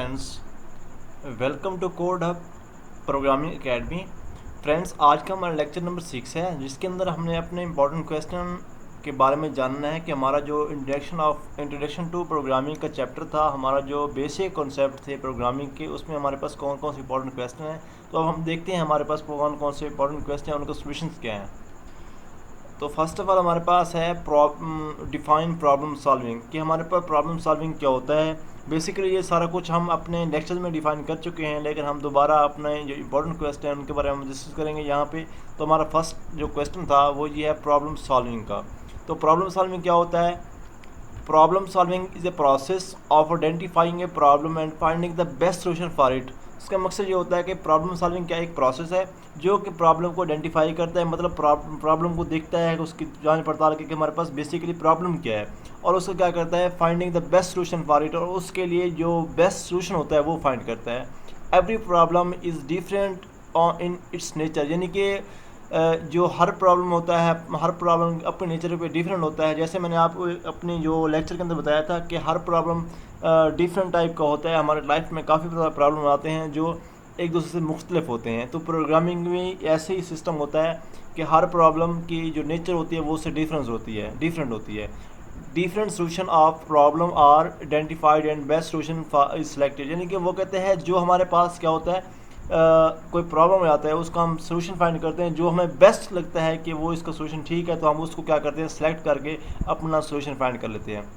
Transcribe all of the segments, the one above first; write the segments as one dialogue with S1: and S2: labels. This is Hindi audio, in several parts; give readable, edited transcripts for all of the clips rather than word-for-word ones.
S1: Friends, welcome to code hub programming academy. Friends, आज का हमारा लेक्चर नंबर 6 है, जिसके अंदर हमने अपने इंपॉर्टेंट क्वेश्चन के बारे में जानना है कि हमारा जो इंट्रोडक्शन टू प्रोग्रामिंग का चैप्टर था, हमारा जो बेसिक कॉन्सेप्ट थे प्रोग्रामिंग के, उसमें हमारे पास कौन कौन से इंपॉर्टेंट क्वेश्चन हैं। तो अब हम देखते हैं हमारे पास कौन कौन से इंपॉर्टेंट क्वेश्चन हैं, उनके सोल्यूशंस क्या हैं। तो फर्स्ट ऑफ ऑल हमारे पास है डिफाइन प्रॉब्लम सॉल्विंग, कि हमारे पास प्रॉब्लम सॉल्विंग क्या होता है। बेसिकली ये सारा कुछ हम अपने लेक्चर में डिफाइन कर चुके हैं, लेकिन हम दोबारा अपने जो इंपॉर्टेंट क्वेश्चन हैं उनके बारे में डिस्कस करेंगे यहाँ पे। तो हमारा फर्स्ट जो क्वेश्चन था वो ये है प्रॉब्लम सॉल्विंग का। तो प्रॉब्लम सॉल्विंग क्या होता है? Problem solving is a process of identifying a problem and finding the best solution for it. इसका मकसद ये होता है कि प्रॉब्लम सॉल्विंग क्या एक प्रोसेस है जो कि प्रॉब्लम को आइडेंटिफाई करता है, मतलब प्रॉब्लम को देखता है, उसकी जांच पड़ताल करके हमारे पास बेसिकली प्रॉब्लम क्या है, और उसको क्या करता है, finding the best solution for it, और उसके लिए जो बेस्ट सोल्यूशन होता है वो फाइंड करता है। Every problem is different in its nature, यानी कि जो हर प्रॉब्लम होता है, हर प्रॉब्लम अपने नेचर पे डिफरेंट होता है। जैसे मैंने आपको अपनी जो लेक्चर के अंदर बताया था कि हर प्रॉब्लम डिफरेंट टाइप का होता है। हमारे लाइफ में काफ़ी ज़्यादा प्रॉब्लम आते हैं जो एक दूसरे से मुख्तलिफ होते हैं। तो प्रोग्रामिंग में ऐसे ही सिस्टम होता है कि हर प्रॉब्लम की जो नेचर होती है वो उससे डिफरेंट होती है। Different solution of problem are identified and best solution is selected, यानी कि वो कहते हैं जो हमारे पास क्या होता है, कोई प्रॉब्लम आता है उसका हम सोल्यूशन फाइंड करते हैं, जो हमें बेस्ट लगता है कि वो इसका सोल्यूशन ठीक है, तो हम उसको क्या करते हैं, सेलेक्ट करके अपना सोल्यूशन फाइंड कर लेते हैं।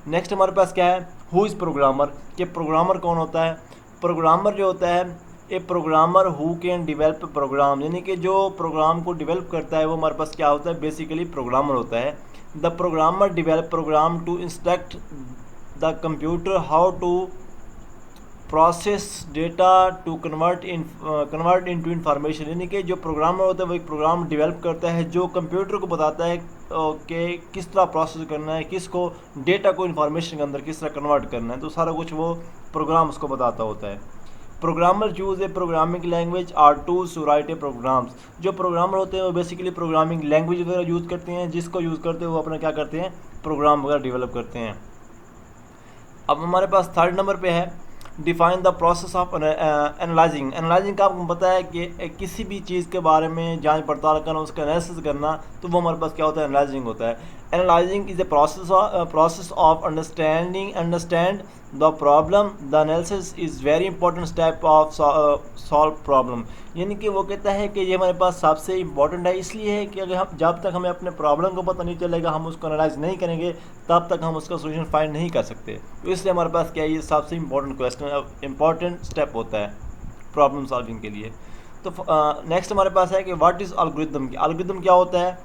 S1: नेक्स्ट हमारे पास क्या है, हु इज़ प्रोग्रामर, कि प्रोग्रामर कौन होता है। प्रोग्रामर जो होता है, a programmer who can develop program, यानी कि जो प्रोग्राम को डिवेल्प करता है वो हमारे पास क्या होता है, बेसिकली प्रोग्रामर होता है। The programmer develop program to instruct the computer how to process data to convert into information, यानी कि जो प्रोग्रामर होता है वो एक प्रोग्राम डेवलप करता है जो कंप्यूटर को बताता है कि किस तरह प्रोसेस करना है, किसको डेटा को इंफॉर्मेशन के अंदर किस तरह कन्वर्ट करना है। तो सारा कुछ वो प्रोग्राम उसको बताता होता है। Programmer use a programming language are tools to write a programs, जो प्रोग्रामर होते हैं वो बेसिकली प्रोग्रामिंग लैंग्वेज वगैरह यूज़ करते हैं, जिसको यूज़ करते हैं वो अपना क्या करते हैं, प्रोग्राम वगैरह डेवलप करते हैं। अब हमारे पास थर्ड नंबर पे है define the process of analysing. Analysing का आपको पता है कि किसी भी चीज़ के बारे में जांच पड़ताल करना, उसका एनालिसिस करना, तो वो हमारे पास क्या होता है, एनालाइजिंग होता है। Analysing is a process of understand the problem. The analysis is very important step of solve problem, यानी कि वो कहता है कि ये हमारे पास सबसे इंपॉर्टेंट है, इसलिए है कि अगर हम जब तक हमें अपने प्रॉब्लम को पता नहीं चलेगा, हम उसको एनालाइज नहीं करेंगे, तब तक हम उसका सोल्यूशन फाइंड नहीं कर सकते। तो इसलिए हमारे पास क्या है, ये सबसे इंपॉर्टेंट क्वेश्चन, इंपॉर्टेंट स्टेप होता है प्रॉब्लम सॉल्विंग के लिए। तो नेक्स्ट हमारे पास है कि व्हाट इज़ एल्गोरिथम। एल्गोरिथम क्या होता है?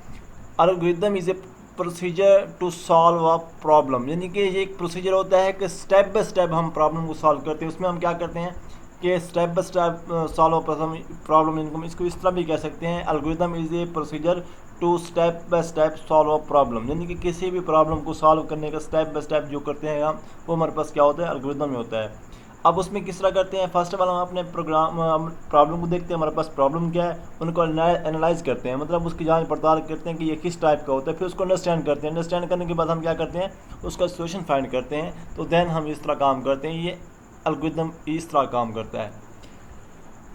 S1: Algorithm is a procedure to solve a problem, यानी कि ये एक प्रोसीजर होता है कि स्टेप बाय स्टेप हम प्रॉब्लम को सॉल्व करते हैं। उसमें हम क्या करते हैं कि step by step solve problem, इनको इसको इस तरह भी कह सकते हैं, algorithm is a procedure to step by step solve a problem, यानी कि किसी भी प्रॉब्लम को सॉल्व करने का स्टेप बाय स्टेप जो करते हैं हम, वो हमारे पास क्या होता है, एल्गोरिथम में होता है। अब उसमें किस तरह करते हैं, फर्स्ट ऑफ ऑल हम अपने प्रॉब्लम को देखते हैं, हमारे पास प्रॉब्लम क्या है, उनको एनालाइज करते हैं, मतलब उसकी जांच पड़ताल करते हैं कि ये किस टाइप का होता है, फिर उसको अंडरस्टैंड करते हैं। अंडरस्टैंड करने के बाद हम क्या करते हैं, उसका सोल्यूशन फाइंड करते हैं। तो देन हम इस तरह काम करते हैं, ये एल्गोरिथम इस तरह काम करता है।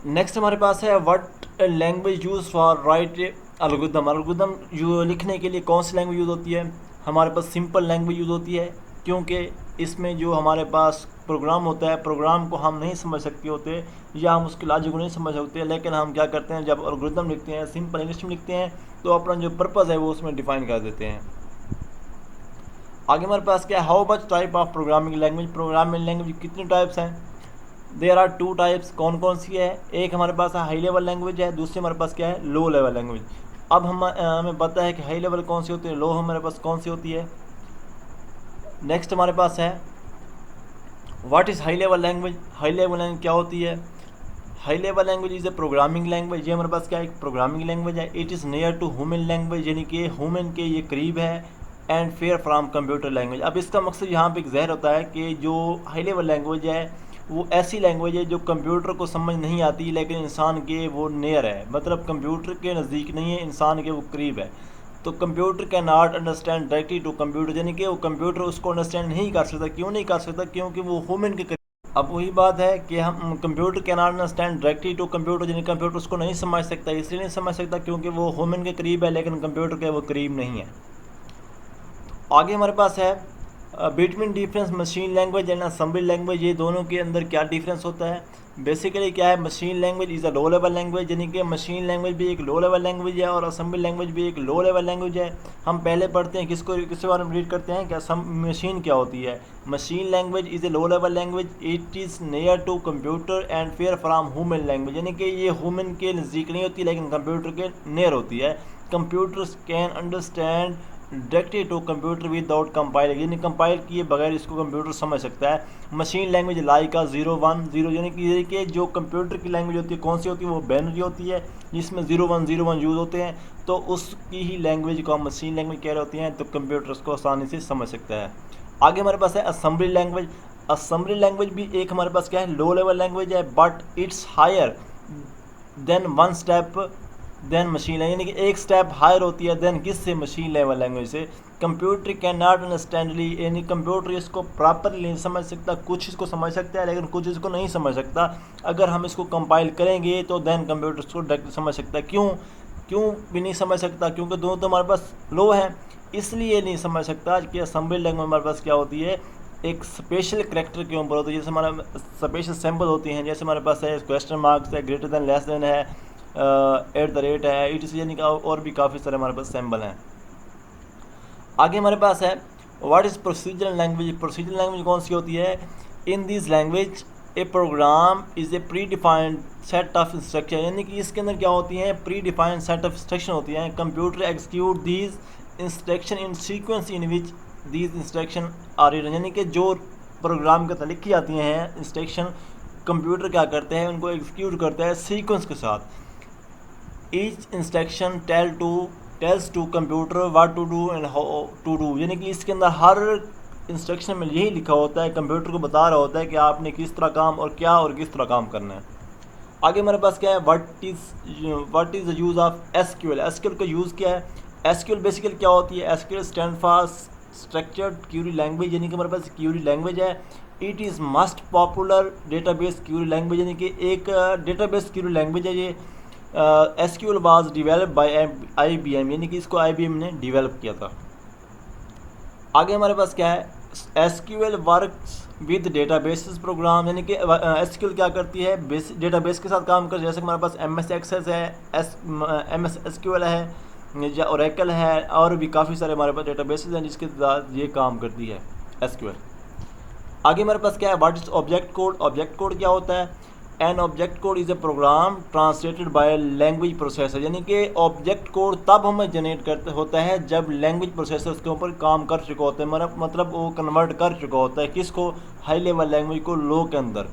S1: नेक्स्ट हमारे पास है what language use for right algorithm. Algorithm लिखने के लिए कौन सी लैंग्वेज यूज़ होती है? हमारे पास सिंपल लैंग्वेज यूज़ होती है, क्योंकि इसमें जो हमारे पास प्रोग्राम होता है, प्रोग्राम को हम नहीं समझ सकते होते, या हम उसके लॉजिक को नहीं समझ सकते, लेकिन हम क्या करते हैं, जब एल्गोरिथम लिखते हैं, सिंपल इंग्लिश में लिखते हैं, तो अपना जो पर्पज़ है वो उसमें डिफाइन कर देते हैं। आगे हमारे पास क्या है, how much type of programming language. Programming language कितने टाइप्स हैं? There are two types. कौन कौन सी है? एक हमारे पास हाई लेवल लैंग्वेज है, दूसरी हमारे पास क्या है, लो लेवल लैंग्वेज। अब हमें पता है कि हाई लेवल कौन सी होती है, लो हमारे पास कौन सी होती है। नेक्स्ट हमारे पास है what is high level language. High level language क्या होती है? High level language is a programming language. ये हमारे पास क्या है, एक प्रोग्रामिंग लैंग्वेज है। It is near to human language, यानी कि ह्यूमन के ये करीब है, and far from computer language. अब इसका मकसद यहाँ पे एक ज़हर होता है कि जो हाई लेवल लैंग्वेज है वो ऐसी लैंग्वेज है जो कंप्यूटर को समझ नहीं आती, लेकिन इंसान के वो नियर है, मतलब कंप्यूटर के नज़दीक नहीं है, इंसान के वो करीब है। तो computer can not understand directly to computer, यानी कि वो कंप्यूटर उसको अंडरस्टैंड नहीं कर सकता। क्यों नहीं कर सकता? क्योंकि वो ह्यूमन के अब वही बात है कि हम computer can not understand directly to computer, यानी कंप्यूटर उसको नहीं समझ सकता, इसलिए नहीं समझ सकता क्योंकि वो ह्यूमन के करीब है लेकिन कंप्यूटर के वो करीब नहीं है। आगे हमारे पास है between difference machine language and assembly language, ये दोनों के अंदर क्या डिफरेंस होता है। बेसिकली क्या है, machine language is a low level language, यानी कि मशीन लैंग्वेज भी एक लो लेवल लैंग्वेज है और असेंबली लैंग्वेज भी एक लो लेवल लैंग्वेज है। हम पहले पढ़ते हैं किसके बारे में रीड करते हैं कि मशीन क्या होती है। Machine language is a low level language, it is near to computer and far from human language, यानी कि ये ह्यूमन के नज़दीक नहीं होती लेकिन कंप्यूटर के नियर होती है। Computers can understand directly to computer without compiler, यानी कंपाइल किए बगैर इसको कंप्यूटर समझ सकता है। मशीन लैंग्वेज लाइक 0 1 0, यानी कि जो कंप्यूटर की लैंग्वेज होती है कौन सी होती है, वो बाइनरी होती है जिसमें 0 1 0 1 यूज़ होते हैं, तो उसकी ही लैंग्वेज को हम मशीन लैंग्वेज कह रहे होती हैं, तो कंप्यूटर उसको आसानी से समझ सकता है। आगे हमारे पास है असेंबली लैंग्वेज। असेंबली लैंग्वेज भी एक हमारे पास क्या है, लो लेवल लैंग्वेज है, but it's higher than one step than machine language, यानी कि एक स्टेप हायर होती है देन किससे, मशीन लेवल लैंग्वेज से। कंप्यूटर कैन नॉट अंडरस्टैंडली, यानी कंप्यूटर इसको प्रॉपरली नहीं समझ सकता, कुछ इसको समझ सकता है लेकिन कुछ इसको नहीं समझ सकता। अगर हम इसको कंपाइल करेंगे तो देन कंप्यूटर इसको डायरेक्ट समझ सकता है। क्यों भी नहीं समझ सकता, क्योंकि दोनों तो हमारे पास लो है, इसलिए नहीं समझ सकता कि असेंबली लैंग्वेज हमारे पास क्या होती है, एक स्पेशल करैक्टर के ऊपर होती है। जैसे हमारा स्पेशल सिंबल होती हैं, जैसे हमारे पास है क्वेश्चन मार्क्स है, ग्रेटर देन लेस देन है, @ है, इट, यानी कि और भी काफ़ी सारे हमारे पास सिंबल हैं। आगे हमारे पास है what is procedural language. Procedural language कौन सी होती है, in this language a program is a predefined set of instruction, यानी कि इसके अंदर क्या होती हैं, predefined set of instruction होती हैं। Computer execute these instruction in sequence in which these instruction are written, यानी कि जो प्रोग्राम के अंदर लिखी जाती हैं इंस्ट्रक्शन, कंप्यूटर क्या करते हैं, उनको एग्जीक्यूट करता है सीक्वेंस के साथ। Each instruction tells to computer what to do and how to do, यानी कि इसके अंदर हर इंस्ट्रक्शन में यही लिखा होता है, कंप्यूटर को बता रहा होता है कि आपने किस तरह काम और किस तरह काम करना है। आगे हमारे पास क्या है, what is the use of SQL. SQL का यूज़ क्या है, एसक्यूएल बेसिकली क्या होती है, SQL stand for structured query language, यानी कि हमारे पास क्यूरी लैंग्वेज है। It is most popular database query language, यानी कि एक डेटाबेस क्यूरी लैंग्वेज है ये। SQL was develop by IBM, यानी कि इसको IBM ने डिवेलप किया था। आगे हमारे पास क्या है, SQL works with databases program, यानी कि एसक्यूएल क्या करती है, डेटाबेस के साथ काम कर, जैसे हमारे पास MS एक्सेस है, MS SQL है या ओरेकल है, और भी काफ़ी सारे हमारे पास डेटाबेसेस हैं जिसके साथ ये काम करती है एसक्यूएल। आगे हमारे पास क्या है, what is object code. Object code क्या होता है, an object code is a program translated by language processor, यानी कि ऑब्जेक्ट कोड तब हमें जनरेट करते होता है जब लैंग्वेज प्रोसेसर उसके ऊपर काम कर चुका होता है, मतलब वो कन्वर्ट कर चुका होता है किसको, हाई लेवल लैंग्वेज को लो के अंदर।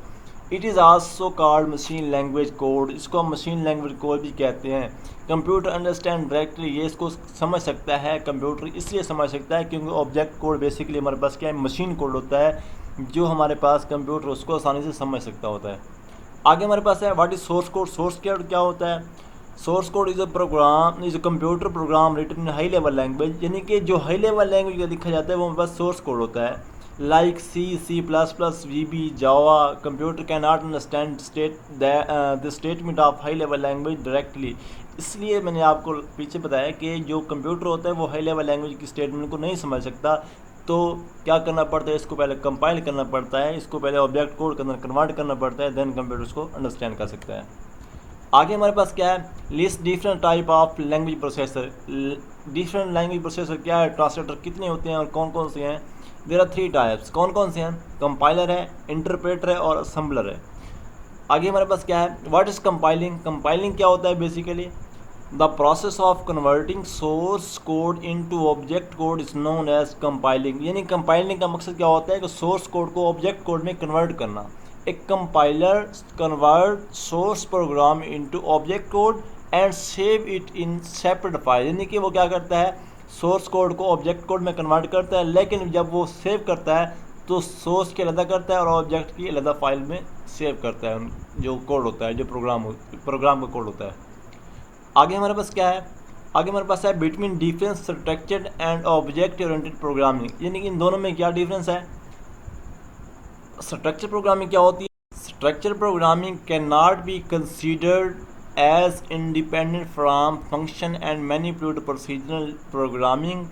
S1: It is also called machine language code, इसको हम मशीन लैंग्वेज कोड भी कहते हैं। कंप्यूटर अंडरस्टैंड डायरेक्टली, ये इसको समझ सकता है कंप्यूटर, इसलिए समझ सकता है क्योंकि ऑब्जेक्ट कोड बेसिकली हमारे पास क्या है, मशीन कोड होता है जो हमारे पास कंप्यूटर उसको आसानी से समझ सकता होता है। आगे हमारे पास है what is source code. Source code क्या होता है, source code is a computer program written in high level language, यानी कि जो हाई लेवल लैंग्वेज का लिखा जाता है वो हमारे पास सोर्स कोड होता है। Like C++, VB, Java. Computer can not understand the statement of high level language directly, इसलिए मैंने आपको पीछे बताया कि जो कंप्यूटर होता है वो हाई लेवल लैंग्वेज की स्टेटमेंट को नहीं समझ सकता, तो क्या करना पड़ता है, इसको पहले कंपाइल करना पड़ता है, इसको पहले ऑब्जेक्ट कोड के अंदर कन्वर्ट करना पड़ता है, देन कंप्यूटर उसको अंडरस्टैंड कर सकता है। आगे हमारे पास क्या है, list different type of language processor. Different language processor क्या है, ट्रांसलेटर कितने होते हैं और कौन कौन से हैं। देयर आर 3 टाइप्स, कौन कौन से हैं, कंपाइलर है, इंटरप्रेटर है और असेंबलर है। आगे हमारे पास क्या है, व्हाट इज़ कंपाइलिंग। कंपाइलिंग क्या होता है, basically the process of converting source code into object code is known as compiling, यानी कंपाइलिंग का मकसद क्या होता है कि सोर्स कोड को ऑब्जेक्ट कोड में कन्वर्ट करना। एक compiler convert source program into object code and save it in separate file, यानी कि वो क्या करता है, सोर्स कोड को ऑब्जेक्ट कोड में कन्वर्ट करता है, लेकिन जब वो सेव करता है तो सोर्स की अलग करता है और ऑब्जेक्ट की अलग फाइल में सेव करता है जो कोड होता है, जो प्रोग्राम का कोड होता है। आगे हमारे पास क्या है, आगे हमारे पास है between difference structured and object oriented programming, यानी कि इन दोनों में क्या डिफरेंस है। स्ट्रक्चर प्रोग्रामिंग क्या होती है? Structure programming can not be considered as independent from function and manipulate procedural programming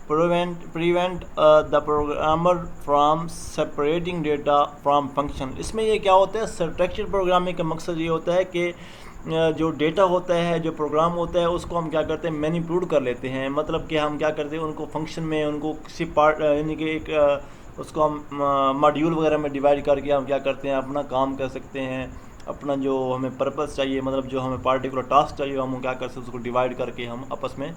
S1: prevent the programmer from separating data from function। इसमें ये क्या होता है, स्ट्रक्चर प्रोग्रामिंग का मकसद ये होता है कि जो डेटा होता है, जो प्रोग्राम होता है, उसको हम क्या करते हैं, मैनिपुलेट कर लेते हैं। मतलब कि हम क्या करते हैं, उनको फंक्शन में, उनको किसी पार्ट यानी कि एक उसको हम मॉड्यूल वगैरह में डिवाइड करके हम क्या करते हैं, अपना काम कर सकते हैं। अपना जो हमें पर्पस चाहिए, मतलब जो हमें पार्टिकुलर टास्क चाहिए, हम क्या कर सकते हैं, उसको डिवाइड करके हम आपस में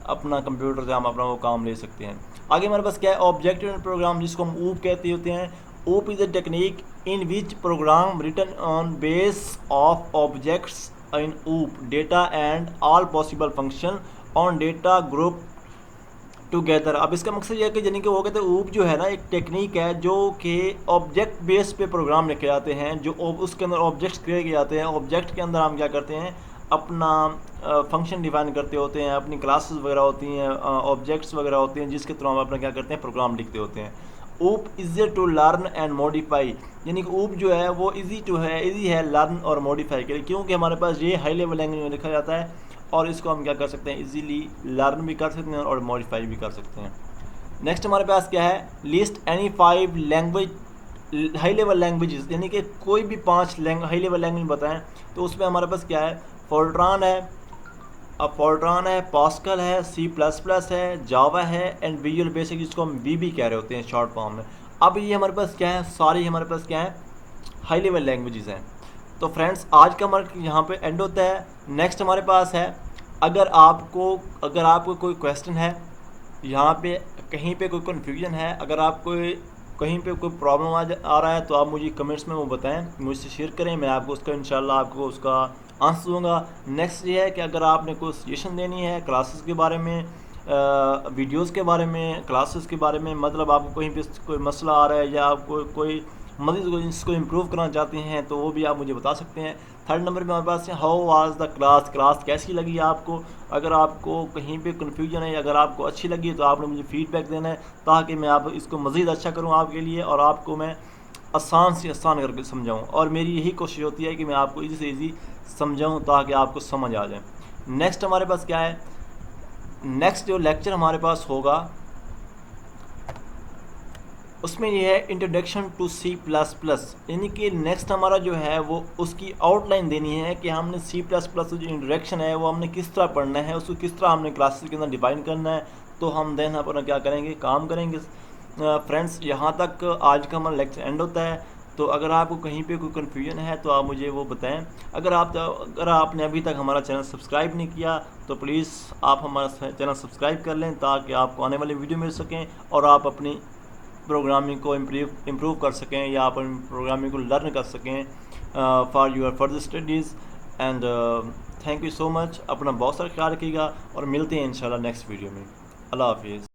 S1: अपना कंप्यूटर से हम अपना वो काम ले सकते हैं। आगे हमारे पास क्या है, ऑब्जेक्ट ओरिएंटेड प्रोग्राम, जिसको हम ऊप कहते होते हैं। OOP is a technique in which program written on base of objects in OOP data and all possible function on data group together. अब इसका मकसद यह है कि यानी कि वो कहते हैं, ऊप जो है ना, एक टेक्निक है जो कि ऑब्जेक्ट बेस पे प्रोग्राम लिखे जाते हैं, जो उसके अंदर ऑब्जेक्ट्स क्रिएट किए जाते हैं। ऑब्जेक्ट के अंदर हम क्या करते हैं, अपना फंक्शन डिफाइन करते होते हैं, अपनी क्लासेस वगैरह होती हैं, ऑब्जेक्ट्स वगैरह होते हैं, जिसके थ्रू हम अपना क्या करते हैं, प्रोग्राम लिखते होते हैं। OOP easy to learn and modify, यानी कि ऊप जो है वो इजी है लर्न और मॉडिफाई के लिए, क्योंकि हमारे पास ये हाई लेवल लैंग्वेज में लिखा जाता है और इसको हम क्या कर सकते हैं, इजीली लर्न भी कर सकते हैं और मॉडिफाई भी कर सकते हैं। नेक्स्ट हमारे पास क्या है, list any 5 language high level languages, यानी कि कोई भी 5 हाई लेवल लैंग्वेज बताएं। तो उसमें हमारे पास क्या है, फोर्ट्रान है, फोर्ट्रान है, पास्कल है, C++ है, जावा है एंड विजुअल बेसिक, जिसको हम वी कह रहे होते हैं शॉर्ट फॉर्म में। अब ये हमारे पास क्या है, सारी हमारे पास क्या है, हाई लेवल लैंग्वेजेस हैं। तो फ्रेंड्स, आज का हमारा यहाँ पे एंड होता है। नेक्स्ट हमारे पास है, अगर आपको कोई क्वेश्चन है, यहाँ पे कहीं पे कोई कन्फ्यूजन है, अगर आपको कहीं पे कोई प्रॉब्लम आ रहा है, तो आप मुझे कमेंट्स में वो बताएं, मुझसे शेयर करें, मैं आपको उसका इंशाल्लाह आपको उसका आंसर दूँगा। नेक्स्ट ये है कि अगर आपने कोई सजेशन देनी है क्लासेस के बारे में, वीडियोस के बारे में, क्लासेस के बारे में, मतलब आपको कहीं पे कोई मसला आ रहा है या आपको कोई मज़ीद इसको इम्प्रूव करना चाहते हैं, तो वो भी आप मुझे बता सकते हैं। थर्ड नंबर पे हमारे पास है, हाउ वाज द क्लास कैसी लगी आपको। अगर आपको कहीं पे कन्फ्यूजन है, अगर आपको अच्छी लगी, तो आपने मुझे फीडबैक देना है, ताकि मैं आप इसको मज़ीद अच्छा करूँ आपके लिए और आपको मैं आसान से आसान करके समझाऊँ। और मेरी यही कोशिश होती है कि मैं आपको ईजी से ईजी समझाऊँ ताकि आपको समझ आ जाए। नेक्स्ट हमारे पास क्या है, नेक्स्ट जो लेक्चर हमारे पास होगा उसमें ये है इंट्रोडक्शन टू C++, यानी कि नेक्स्ट हमारा जो है वो उसकी आउटलाइन देनी है कि हमने C++ जो इंट्रोडक्शन है वो हमने किस तरह पढ़ना है, उसको किस तरह हमने क्लासेस के अंदर डिफाइन करना है। तो हम देन अपना क्या करेंगे, काम करेंगे। फ्रेंड्स, यहाँ तक आज का हमारा लेक्चर एंड होता है। तो अगर आपको कहीं पे कोई कन्फ्यूजन है तो आप मुझे वो बताएं। अगर आपने अभी तक हमारा चैनल सब्सक्राइब नहीं किया तो प्लीज़ आप हमारा चैनल सब्सक्राइब कर लें, ताकि आपको आने वाली वीडियो मिल सकें और आप अपनी प्रोग्रामिंग को इम्प्रूव कर सकें या आप प्रोग्रामिंग को लर्न कर सकें for your further studies. And thank you so much. अपना बहुत सारा ख्याल रखिएगा और मिलते हैं इंशाल्लाह नेक्स्ट वीडियो में। अल्लाह हाफिज़।